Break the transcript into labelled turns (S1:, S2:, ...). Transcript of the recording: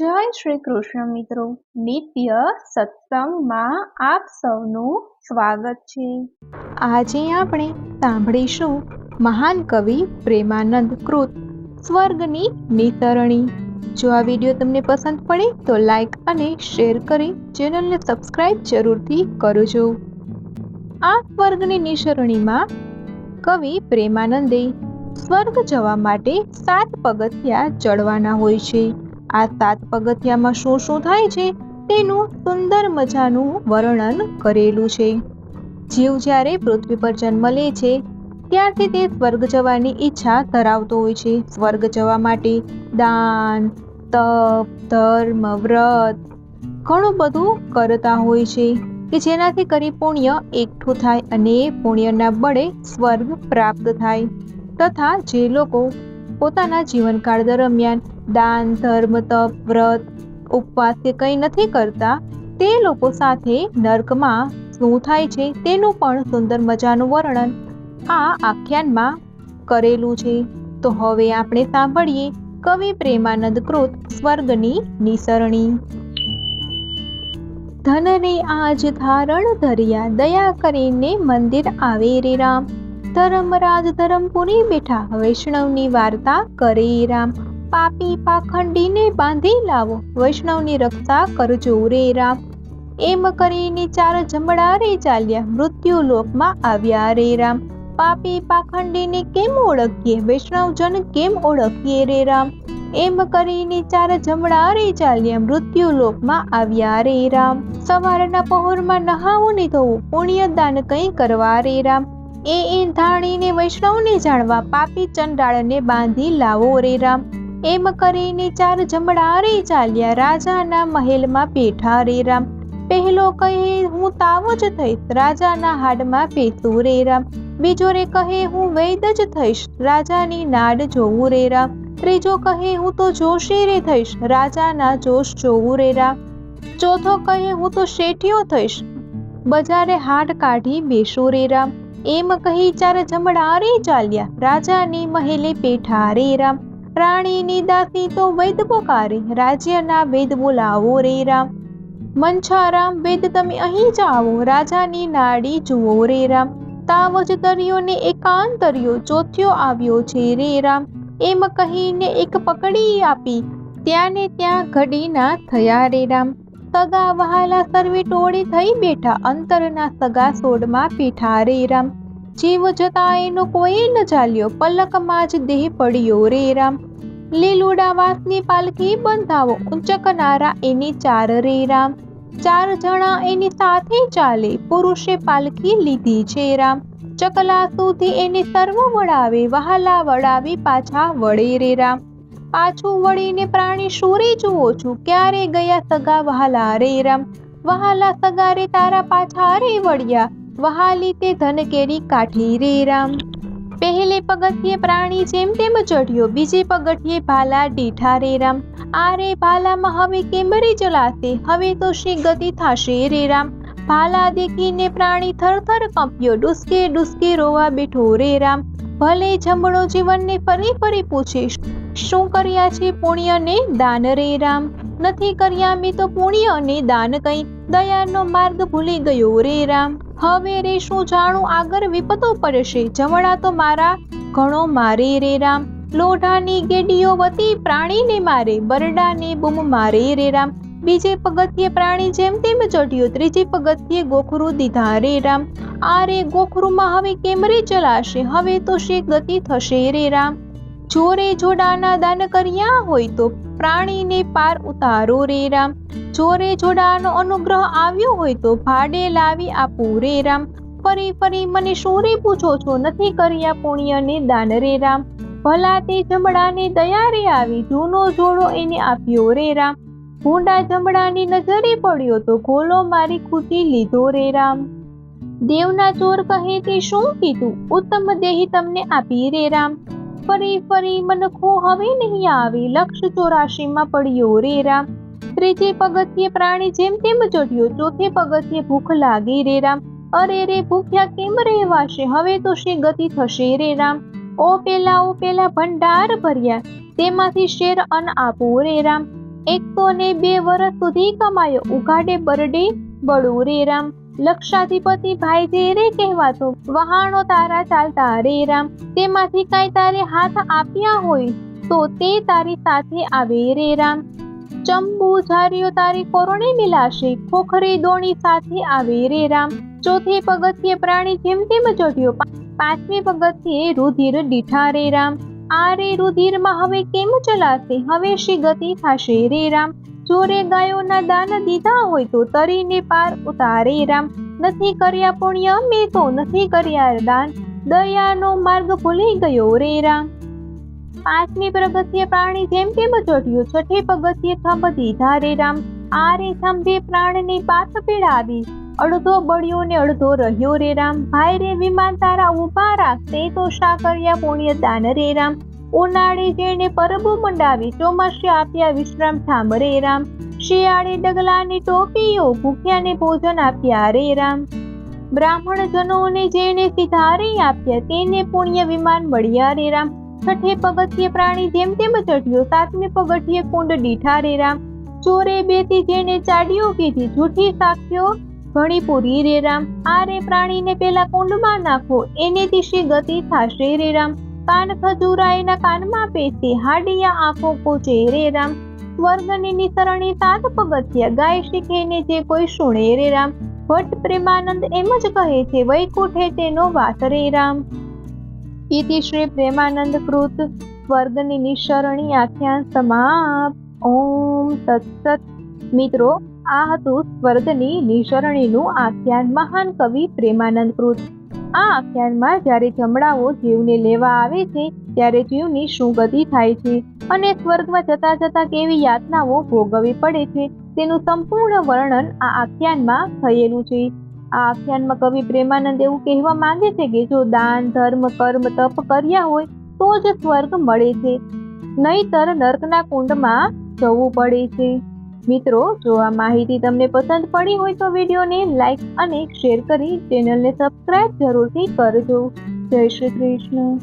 S1: જય શ્રી કૃષ્ણ મિત્રો, નિત્ય સત્સંગમાં આપ સૌનું સ્વાગત છે। આજે આપણે સાંભળીશું મહાન કવિ પ્રેમાનંદ કૃત સ્વર્ગની નિસરણી। જો આ વિડીયો તમને પસંદ પડે તો લાઈક અને શેર કરી ચેનલને સબસ્ક્રાઇબ જરૂરથી કરજો। આ સ્વર્ગની નિસરણીમાં કવિ પ્રેમાનંદે સ્વર્ગ જવા માટે 7 પગથિયા ચડવાના હોય છે। આ 7 પગથિયામાં શું થાય છે તેનું સુંદર મજાનું વર્ણન કરેલું છે। જીવ જ્યારે પૃથ્વી પર જન્મ લે છે ત્યારથી તે સ્વર્ગ જવાની ઈચ્છા ધરાવતો હોય છે। સ્વર્ગ જવા માટે દાન, તપ, ધર્મ, વ્રત ઘણું બધું કરતા હોય છે કે જેનાથી કરી પુણ્ય એકઠું થાય અને પુણ્યના બળે સ્વર્ગ પ્રાપ્ત થાય। તથા જે લોકો પોતાના જીવનકાળ દરમિયાન દાન, ધર્મ, તપ, વ્રત, ઉપવાસ કે કંઈ નથી કરતા તે લોકો સાથે નર્કમાં શું થાય છે તેનું પણ સુંદર મજાનું વર્ણન આ આખ્યાનમાં કરેલું છે। તો હવે આપણે સાંભળીએ કવિ પ્રેમાનંદ કૃત સ્વર્ગની નિસરણી। ધન રે આજ ધારણ ધર્યા, દયા કરીને મંદિર આવે રે રામ। ધર્મરાજ ધરમપુરી બેઠા, વૈષ્ણવની વાર્તા કરે રામ। પાપી પાખંડીને બાંધી લાવો, વૈષ્ણવની રક્ષા કરજો રે રામ। એમ કરીને 4 જમણા રે ચાલ્યા, મૃત્યુ લોકમાં આવ્યા રે રામ। પાપી પાખંડીને કેમ ઓળખીએ, વૈષ્ણવજન કેમ ઓળખીએ રે રામ। એમ કરીને 4 જમણા રે ચાલ્યા, મૃત્યુ લોકમાં આવ્યા રે રામ। સવારના પહોરમાં નહાવું ને ધોવું, પુણ્ય દાન કંઈ કરવા રે રામ। એ ધાણીને વૈષ્ણવને જાણવા, પાપી ચંડાળને બાંધી લાવો રે રામ। એમ કરીને 4 જમણા રે ચાલ્યા, રાજાના મહેલમાં બેઠા રે રામ। પહેલો કહે હું તાવ જ થઈશ, રાજાના હાડમાં પેસું રે રામ। બીજો રે કહે હું વૈદ જ થઈશ, રાજાની નાડ જોવું રે રામ। ત્રીજો કહે હું તો જોશી રે થઈશ, રાજાના જોશ જોવું રે રામ। ચોથો કહે હું તો શેઠિયો થઈશ, બજારે હાડ કાઢી બેસું રે રામ। એમ કહી 4 જમણા રે ચાલ્યા, રાજાની મહેલે બેઠા રે રામ। રાણીની દાસી તો વૈદ પોકારે, રાજ્યના વૈદ બોલાવો રે રામ। મંછારામ વૈદ તમે અહીં જ આવો, રાજાની નાડી જુઓ રે રામ। તાવ જ તર્યો ને એકાંતર્યો, ચોથિયો આવ્યો છે રે રામ। એમ કહીને એક પકડી આપી, ત્યાં ને ત્યાં ઘડીના થયા રે રામ। સગા વહાલા સર્વે ટોળે થઈ બેઠા, અંતરના સગા સોડમાં બેઠા રે રામ। જીવ જતા એનો કોઈ ન ચાલ્યો, પલકમાં જ દેહ પડ્યો રે રામ। લીલુડા વાસની પાલખી બંધાવો, ઊંચકનારા એની 4 રે રામ। 4 જણા એની સાથે ચાલે, પુરુષે પાલખી લીધી છે રામ। ચકલા સુધી એને સર્વ વળાવે, વહાલા વળાવી પાછા વળે રે રામ। પાછું વળીને પ્રાણી શુરે જુઓ છું, ક્યારે ગયા સગા વહાલા રે રામ। વહાલા સગા રે તારા પાછા રે વળ્યા, વહાલી તે ધન કેરી કાઢી રે રામ। પહેલે પગથિયે પ્રાણી જેમ તેમ ચઢ્યો, બીજે પગથિયે ભાલા દીઠા રે રામ। આ રે ભાલામાં હવે કેમ રે ચલાશે, હવે તો શી ગતિ થાશે રે રામ। ભાલા દેખીને પ્રાણી થરથર કંપ્યો, ડુસકે ડુસકે રોવા બેઠો રે રામ। ભલે જમણો જીવનને ફરી ફરી પૂછે, શું કર્યા છે પુણ્ય ને દાન રે રામ। નથી કર્યા મેં તો પુણ્ય અને દાન કંઈ, દયાનો માર્ગ ભૂલી ગયો રે રામ। હવે રે શું જાણું આગળ વિપતો પડશે, જમણા તો મારા ઘણો મારે રે રામ। લોઢાની ગેડીઓ વતી પ્રાણીને મારે, બરડાને બૂમ મારે રે રામ। બીજે પગથિયે પ્રાણી જેમ તેમ ચઢ્યો, ત્રીજે પગથિયે ગોખરું દીધા રે રામ। આ રે ગોખરુમાં હવે કેમ રે ચલાશે, હવે તો શી ગતિ થશે રે રામ। જોરે જોડાના દાન કર્યા હોય તો પ્રાણીને પાર ઉતારો રે રામ। જોરે જોડાનો અનુગ્રહ આવ્યો હોય તો ભાડે લાવી આપું રે રામ। ફરી ફરી મને શું રે પૂછો છો, નથી કર્યા પુણ્ય ને દાન રે રામ। ભલા તે જમડાને દયા રે આવી, જૂનો જોડો એને આપ્યો રે રામ। ભૂંડા જમડાની નજરે પડ્યો તો ઘોલો મારી ખુશી લીધો રે રામ। દેવના ચોર કહે તે શું કીધું, ઉત્તમ દેહી તમને આપી રે રામ। ફરી ફરી મનખો હવે નહીં આવે, લક્ષ 84માં પડ્યો રે રામ। ત્રીજે પગથિયે પ્રાણી જેમ તેમ ચઢ્યો, ચોથે પગથિયે ભૂખ લાગી રે રામ। અરે રે ભૂખ્યા કેમ રહેવાશે, હવે તો શી ગતિ થશે રે રામ। ઓ પેલા ભંડાર ભર્યા, તેમાંથી શેર અન્ન આપો રે રામ। 102 વર્ષ સુધી કમાયો, ઉઘાડે બરડે બળું રે રામ. લક્ષાધિપતિ ભાઈ જે રે કહેવાતો, વહાણો તારા ચાલતા રે રામ. તેમાંથી કાંઈ તારે હાથ આપ્યા હોય તો તે તારી સાથે આવે રે રામ. ચંબુ ઝારીઓ તારી કોરણે મિલાશે, ખોખરી દોણી સાથે આવે રે રામ. ચોથે પગથિયે પ્રાણી જેમ તેમ ચઢ્યો, પાંચમે પગથિયે રુધિર દીઠા રે રામ. આ રે રુધિરમાં હવે કેમ ચલાશે, હવે શી ગતિ થશે રે રામ. ચોરે ગાયોના દાન દીધા હોય તો તરીને પાર ઉતારે રામ. નથી કર્યા પુણ્ય મેં તો નથી કર્યા દાન, દયાનો માર્ગ ભૂલી ગયો રે રામ. પાંચમી પગથિયે પ્રાણી જેમ તેમ ચઢ્યો, છઠ્ઠે પગથિયે થંભ દીધા રે રામ. આ રે થંભે પ્રાણની પાત પીડાવી, અડધો બળ્યો ને અડધો રહ્યો રે રામ. ભાઈ રે વિમાન તારા ઊભા રાખ, તે તો શા કર્યા પુણ્ય દાન રે રામ. ઉનાળે જેને પરબો મંડાવી, ચોમાસે આપ્યા વિશ્રામ ઠામ રે રામ. શિયાળે ડગલાની ટોપીઓ, ભૂખ્યાને ભોજન આપ્યા રે રામ. બ્રાહ્મણ જનોને જેને સિધારી આપ્યા, તેને પુણ્ય વિમાન મળ્યા રે રામ. છઠ્ઠે પગથિયે પ્રાણી જેમ તેમ ચઢ્યો, સાતમે પગથિયે કુંડ દીઠા રે રામ. ચોરે બેથી જેને ચાડીઓ કીધી, જૂઠી સાખ્યો ઘણી પૂરી રે રામ. આ રે પ્રાણીને પેલા કુંડમાં નાખો, એને દિશી ગતિ થશે રે રામ. કાન ખજૂરાયના કાનમાં પેશે, હાડિયા આંખો કોચે રે રામ. સ્વર્ગની નિસરણી 7 પગથિયા, ગાય શીખે ને જે કોઈ સુણે રે રામ. ભટ્ટ પ્રેમાનંદ એમ જ કહે છે, વૈકુંઠે તેનો વાસ રે રામ. ઇતિ શ્રી પ્રેમાનંદ કૃત સ્વર્ગની નિસરણી આખ્યાન સમાપ્ત. ઓમ તત્સત. મિત્રો, આ હતું સ્વર્ગની નિસરણીનું આખ્યાન મહાન કવિ પ્રેમાનંદ કૃત. આ આખ્યાનમાં જ્યારે જમણાઓ જીવને લેવા આવે છે ત્યારે જીવની શું ગતિ થાય છે અને સ્વર્ગમાં જતા જતા કેવી યાતનાઓ ભોગવવી પડે છે તેનું સંપૂર્ણ વર્ણન આ આખ્યાનમાં થયેલું છે. આ આખ્યાનમાં કવિ પ્રેમાનંદ એવું કહેવા માંગે છે કે જો દાન ધર્મ કર્મ તપ કર્યા હોય તો જ સ્વર્ગ મળે છે, નહીતર નર્કના કુંડમાં જવું પડે છે. મિત્રો, જો આ માહિતી તમને પસંદ પડી હોય તો વિડીયોને લાઈક અને શેર કરી ચેનલને સબસ્ક્રાઇબ જરૂરથી કરજો. જય શ્રી કૃષ્ણ.